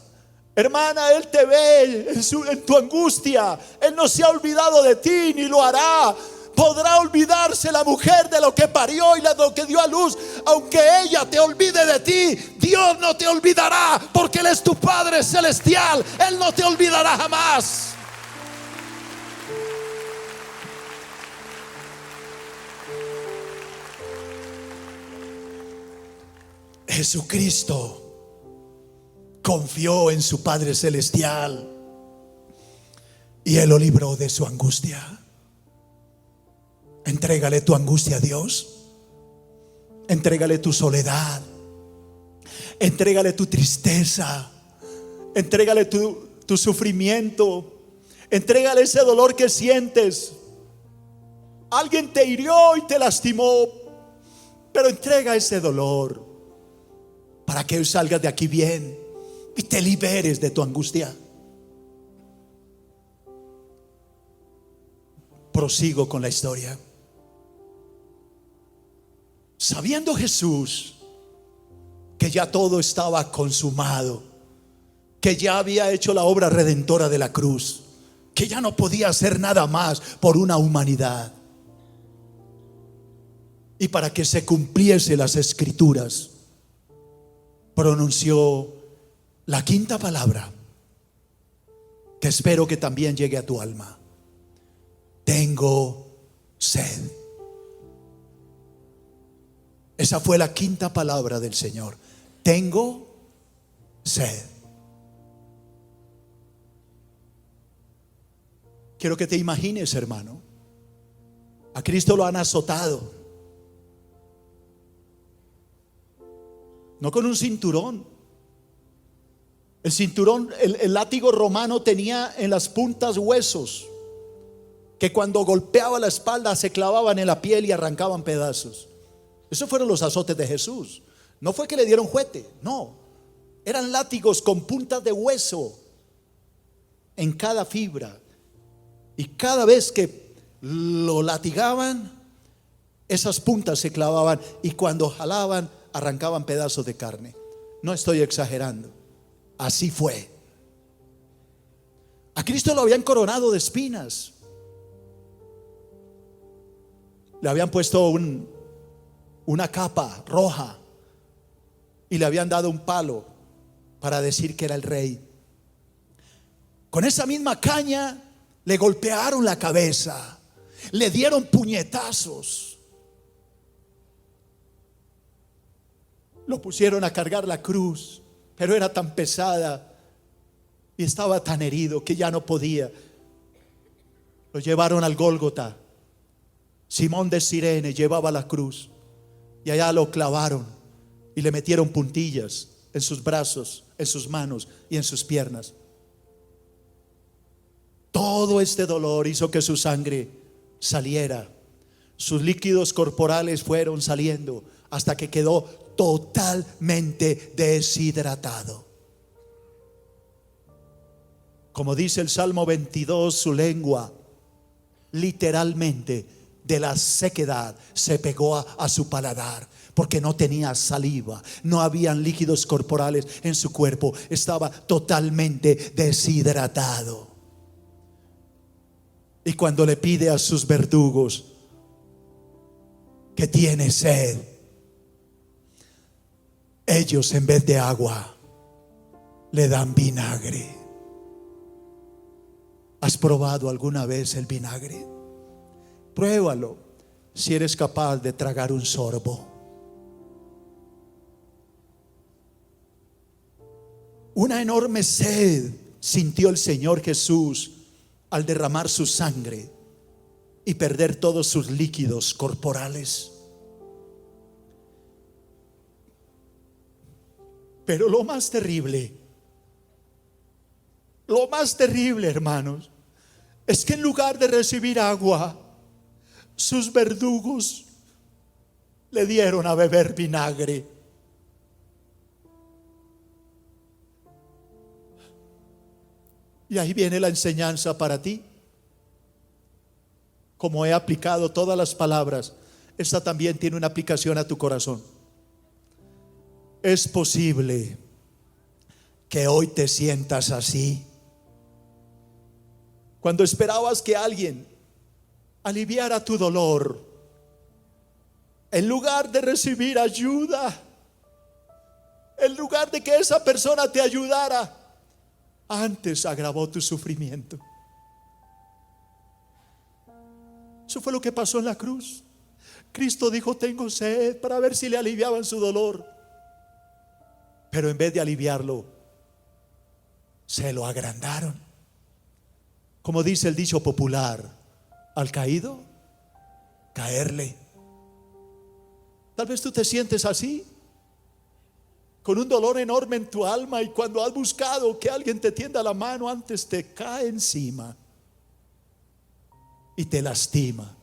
Hermana, Él te ve en tu angustia. Él no se ha olvidado de ti, ni lo hará. Podrá olvidarse la mujer de lo que parió y de lo que dio a luz. Aunque ella te olvide de ti, Dios no te olvidará, porque Él es tu Padre Celestial. Él no te olvidará jamás. Jesucristo confió en su Padre Celestial y Él lo libró de su angustia. Entrégale tu angustia a Dios. Entrégale tu soledad. Entrégale tu tristeza. Entrégale tu sufrimiento. Entrégale ese dolor que sientes. Alguien te hirió y te lastimó, pero entrega ese dolor para que hoy salgas de aquí bien y te liberes de tu angustia. Prosigo con la historia. Sabiendo Jesús que ya todo estaba consumado, que ya había hecho la obra redentora de la cruz, que ya no podía hacer nada más por una humanidad, y para que se cumpliese las escrituras, pronunció La quinta palabra, que espero que también llegue a tu alma: tengo sed. Esa fue la quinta palabra del Señor: tengo sed. Quiero que te imagines, hermano, a Cristo lo han azotado, no con un cinturón. El cinturón, el látigo romano tenía en las puntas huesos que cuando golpeaba la espalda se clavaban en la piel y arrancaban pedazos. Esos fueron los azotes de Jesús. No fue que le dieron juguete, no. Eran látigos con puntas de hueso en cada fibra. Y cada vez que lo latigaban, esas puntas se clavaban, y cuando jalaban arrancaban pedazos de carne. No estoy exagerando. Así fue. A Cristo lo habían coronado de espinas. Le habían puesto una capa roja y le habían dado un palo para decir que era el rey. Con esa misma caña le golpearon la cabeza, le dieron puñetazos, lo pusieron a cargar la cruz, pero era tan pesada y estaba tan herido que ya no podía. Lo llevaron al Gólgota. Simón de Cirene llevaba la cruz y allá lo clavaron y le metieron puntillas en sus brazos, en sus manos y en sus piernas. Todo este dolor hizo que su sangre saliera, sus líquidos corporales fueron saliendo hasta que quedó totalmente deshidratado. Como dice el Salmo 22, su lengua literalmente de la sequedad se pegó a su paladar, porque no tenía saliva, no habían líquidos corporales en su cuerpo, estaba totalmente deshidratado. Y cuando le pide a sus verdugos que tiene sed, ellos en vez de agua le dan vinagre. ¿Has probado alguna vez el vinagre? Pruébalo si eres capaz de tragar un sorbo. Una enorme sed sintió el Señor Jesús al derramar su sangre y perder todos sus líquidos corporales. Pero lo más terrible, hermanos, es que en lugar de recibir agua, sus verdugos le dieron a beber vinagre. Y ahí viene la enseñanza para ti. Como he aplicado todas las palabras, esta también tiene una aplicación a tu corazón. Es posible que hoy te sientas así. Cuando esperabas que alguien aliviara tu dolor, en lugar de recibir ayuda, en lugar de que esa persona te ayudara, antes agravó tu sufrimiento. Eso fue lo que pasó en la cruz. Cristo dijo: tengo sed, para ver si le aliviaban su dolor. Pero en vez de aliviarlo, se lo agrandaron. Como dice el dicho popular: al caído, caerle. Tal vez tú te sientes así, con un dolor enorme en tu alma, y cuando has buscado que alguien te tienda la mano, antes te cae encima y te lastima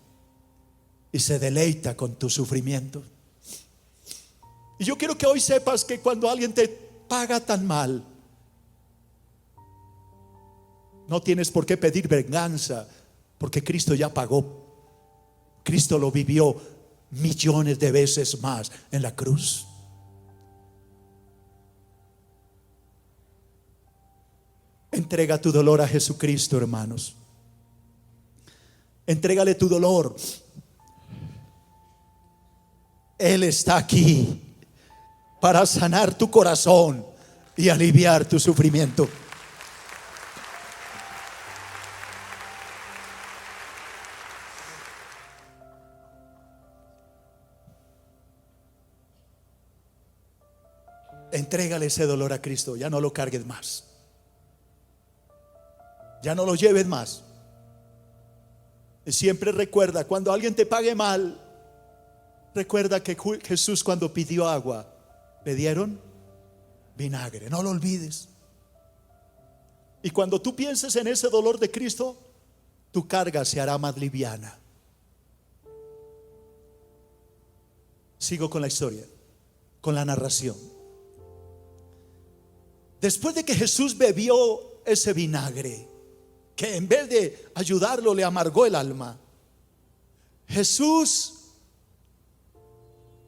y se deleita con tu sufrimiento. Y yo quiero que hoy sepas que cuando alguien te paga tan mal, no tienes por qué pedir venganza, porque Cristo ya pagó. Cristo lo vivió millones de veces más en la cruz. Entrega tu dolor a Jesucristo, hermanos. Entrégale tu dolor. Él está aquí para sanar tu corazón y aliviar tu sufrimiento. Entrégale ese dolor a Cristo. Ya no lo cargues más. Ya no lo lleves más. Y siempre recuerda, cuando alguien te pague mal, recuerda que Jesús, cuando pidió agua, le dieron vinagre. No lo olvides. Y cuando tú pienses en ese dolor de Cristo, tu carga se hará más liviana. Sigo con la historia, con la narración. Después de que Jesús bebió ese vinagre, que en vez de ayudarlo le amargó el alma, Jesús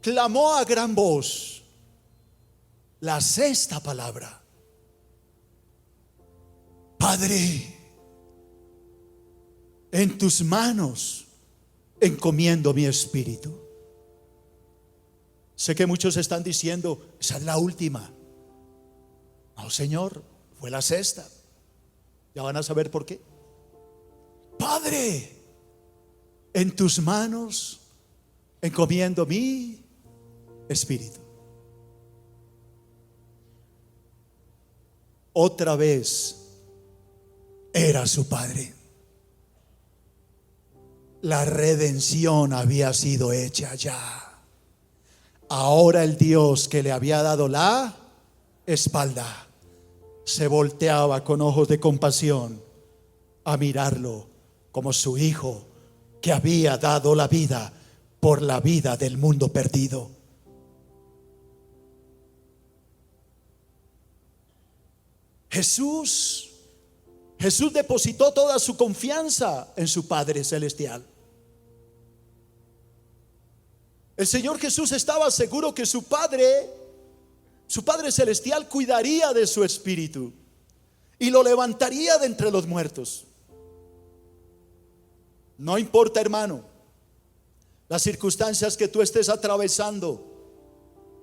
clamó a gran voz la sexta palabra: Padre, en tus manos encomiendo mi espíritu. Sé que muchos están diciendo, esa es la última. No, Señor, fue la sexta. Ya van a saber por qué. Padre, en tus manos encomiendo mi espíritu. Otra vez era su padre. La redención había sido hecha ya. Ahora el Dios que le había dado la espalda se volteaba con ojos de compasión a mirarlo como su hijo, que había dado la vida por la vida del mundo perdido. Jesús depositó toda su confianza en su Padre Celestial. El Señor Jesús estaba seguro que su Padre Celestial cuidaría de su espíritu y lo levantaría de entre los muertos. No importa, hermano, las circunstancias que tú estés atravesando,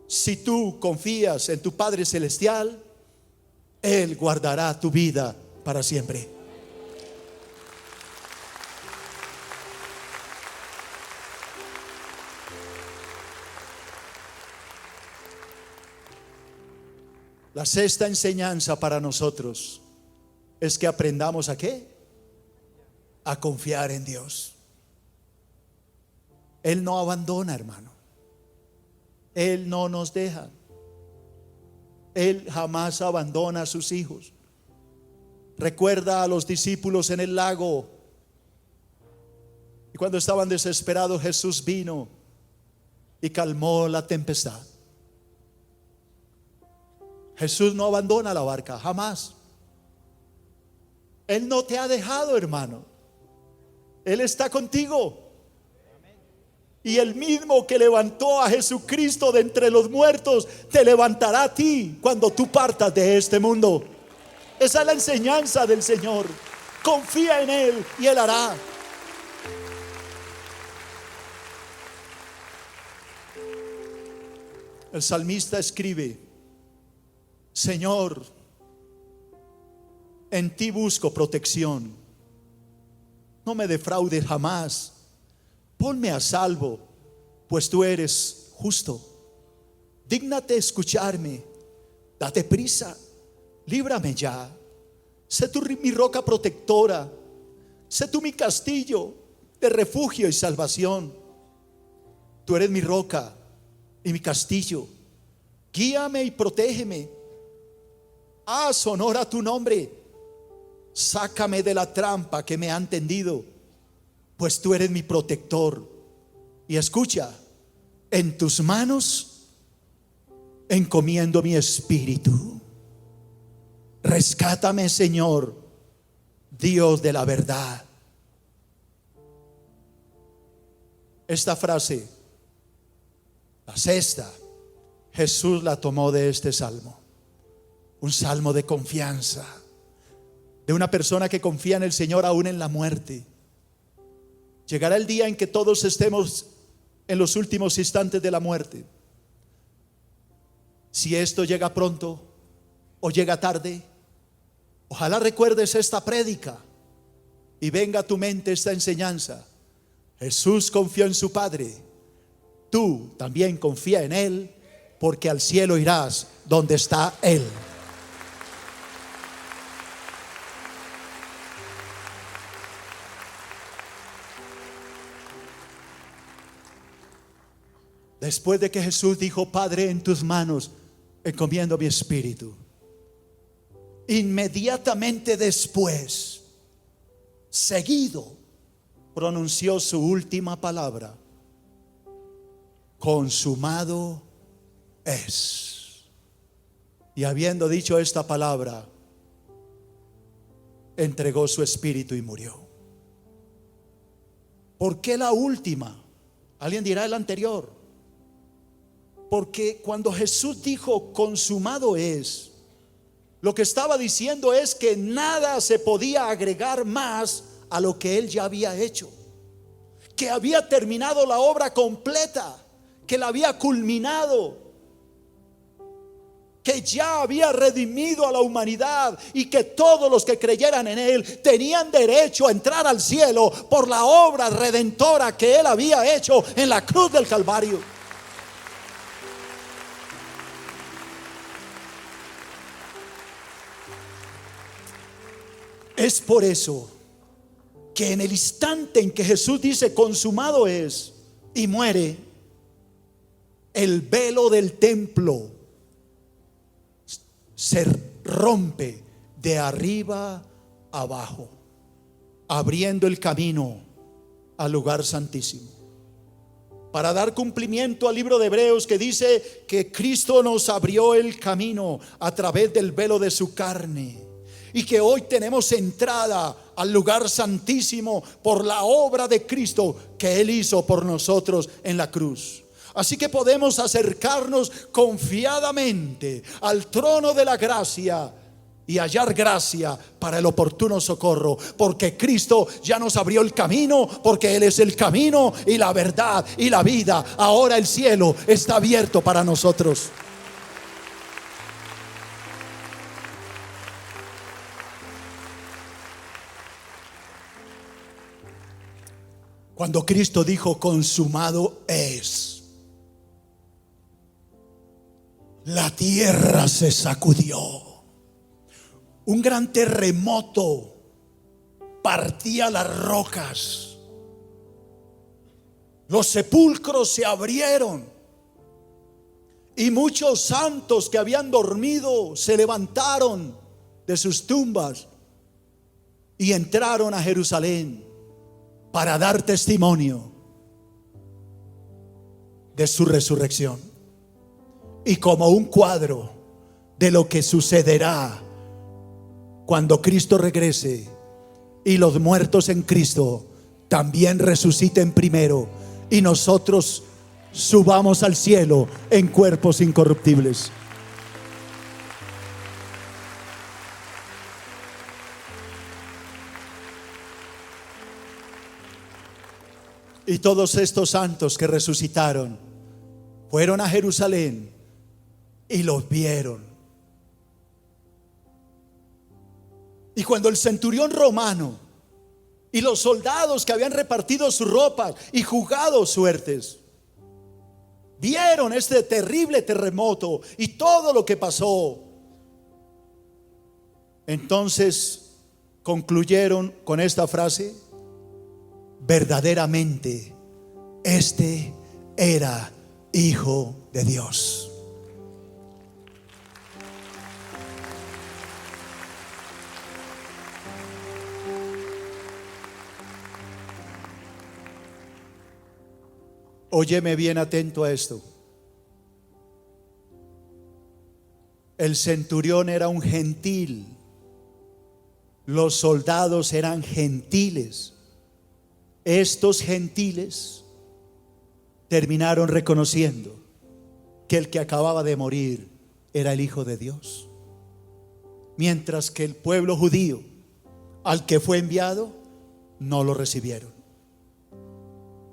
si tú confías en tu Padre Celestial, Él guardará tu vida para siempre. La sexta enseñanza para nosotros es que aprendamos ¿a qué? A confiar en Dios. Él no abandona, hermano. Él no nos deja. Él jamás abandona a sus hijos. Recuerda a los discípulos en el lago, y cuando estaban desesperados, Jesús vino y calmó la tempestad. Jesús no abandona la barca, jamás. Él no te ha dejado, hermano. Él está contigo. Y el mismo que levantó a Jesucristo de entre los muertos, te levantará a ti cuando tú partas de este mundo. Esa es la enseñanza del Señor. Confía en Él y Él hará. El salmista escribe: Señor, en ti busco protección. No me defraudes jamás. Ponme a salvo, pues tú eres justo. Dígnate escucharme. Date prisa. Líbrame ya. Sé tú mi roca protectora. Sé tú mi castillo de refugio y salvación. Tú eres mi roca y mi castillo. Guíame y protégeme. Haz honor a tu nombre. Sácame de la trampa que me han tendido, pues tú eres mi protector. Y escucha: en tus manos encomiendo mi espíritu. Rescátame, Señor, Dios de la verdad. Esta frase, la sexta, Jesús la tomó de este salmo. Un salmo de confianza, de una persona que confía en el Señor aún en la muerte. Llegará el día en que todos estemos en los últimos instantes de la muerte. Si esto llega pronto, o llega tarde, ojalá recuerdes esta prédica y venga a tu mente esta enseñanza. Jesús confió en su Padre, tú también confía en Él, porque al cielo irás donde está Él. Después de que Jesús dijo: Padre, en tus manos encomiendo mi espíritu, inmediatamente después, seguido, pronunció su última palabra: consumado es. Y habiendo dicho esta palabra, entregó su espíritu y murió. ¿Por qué la última? Alguien dirá el anterior. Porque cuando Jesús dijo consumado es, lo que estaba diciendo es que nada se podía agregar más a lo que Él ya había hecho, que había terminado la obra completa, que la había culminado, que ya había redimido a la humanidad y que todos los que creyeran en Él tenían derecho a entrar al cielo por la obra redentora que Él había hecho en la cruz del Calvario. Es por eso que en el instante en que Jesús dice consumado es y muere, el velo del templo se rompe de arriba abajo, abriendo el camino al lugar santísimo, para dar cumplimiento al libro de Hebreos, que dice que Cristo nos abrió el camino a través del velo de su carne, y que hoy tenemos entrada al lugar santísimo por la obra de Cristo que Él hizo por nosotros en la cruz. Así que podemos acercarnos confiadamente al trono de la gracia y hallar gracia para el oportuno socorro, porque Cristo ya nos abrió el camino, porque Él es el camino y la verdad y la vida. Ahora el cielo está abierto para nosotros. Cuando Cristo dijo consumado es, la tierra se sacudió. Un gran terremoto partía las rocas. Los sepulcros se abrieron y muchos santos que habían dormido se levantaron de sus tumbas y entraron a Jerusalén para dar testimonio de su resurrección. Y como un cuadro de lo que sucederá cuando Cristo regrese y los muertos en Cristo también resuciten primero y nosotros subamos al cielo en cuerpos incorruptibles. Y todos estos santos que resucitaron fueron a Jerusalén y los vieron. Y cuando el centurión romano y los soldados que habían repartido sus ropas y jugado suertes vieron este terrible terremoto y todo lo que pasó, entonces concluyeron con esta frase: verdaderamente este era Hijo de Dios. Óyeme bien atento a esto. El centurión era un gentil, los soldados eran gentiles. Estos gentiles terminaron reconociendo que el que acababa de morir era el Hijo de Dios, mientras que el pueblo judío al que fue enviado no lo recibieron.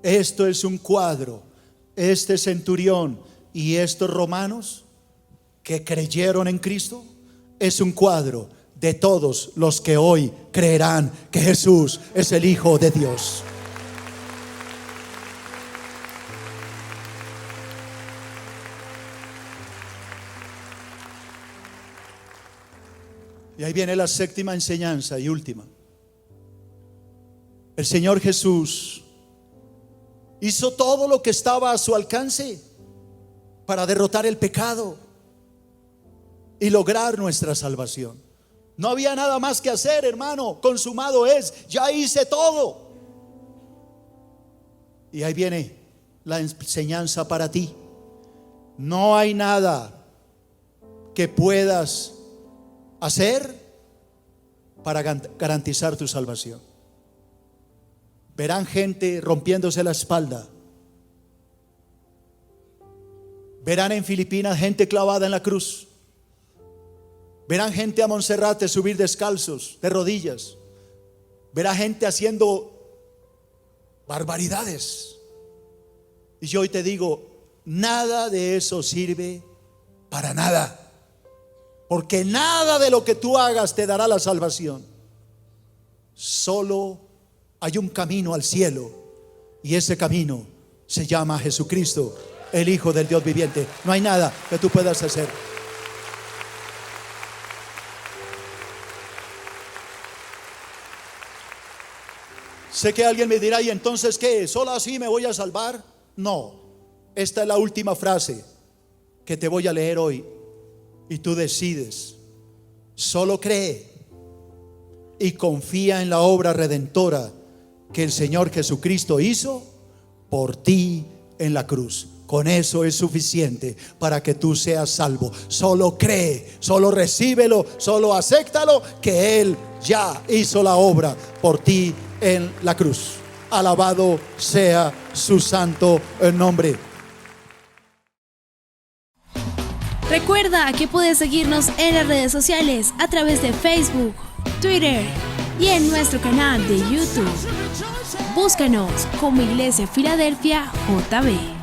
Esto es un cuadro. Este centurión y estos romanos que creyeron en Cristo es un cuadro de todos los que hoy creerán que Jesús es el Hijo de Dios. Y ahí viene la séptima enseñanza y última. El Señor Jesús hizo todo lo que estaba a su alcance para derrotar el pecado y lograr nuestra salvación. No había nada más que hacer, hermano. Consumado es, ya hice todo. Y ahí viene la enseñanza para ti. No hay nada que puedas hacer para garantizar tu salvación. Verán gente rompiéndose la espalda. Verán en Filipinas gente clavada en la cruz. Verán gente a Monserrate subir descalzos, de rodillas. Verá gente haciendo barbaridades. Y yo hoy te digo, nada de eso sirve para nada. Porque nada de lo que tú hagas te dará la salvación. Solo hay un camino al cielo, y ese camino se llama Jesucristo, el Hijo del Dios viviente. No hay nada que tú puedas hacer. Sé que alguien me dirá: ¿y entonces qué? ¿Solo así me voy a salvar? No, esta es la última frase que te voy a leer hoy, y tú decides. Solo cree y confía en la obra redentora que el Señor Jesucristo hizo por ti en la cruz. Con eso es suficiente para que tú seas salvo. Solo cree, solo recíbelo, solo acéptalo, que Él ya hizo la obra por ti en la cruz. Alabado sea su santo nombre. Recuerda que puedes seguirnos en las redes sociales a través de Facebook, Twitter y en nuestro canal de YouTube. Búscanos como Iglesia Filadelfia JB.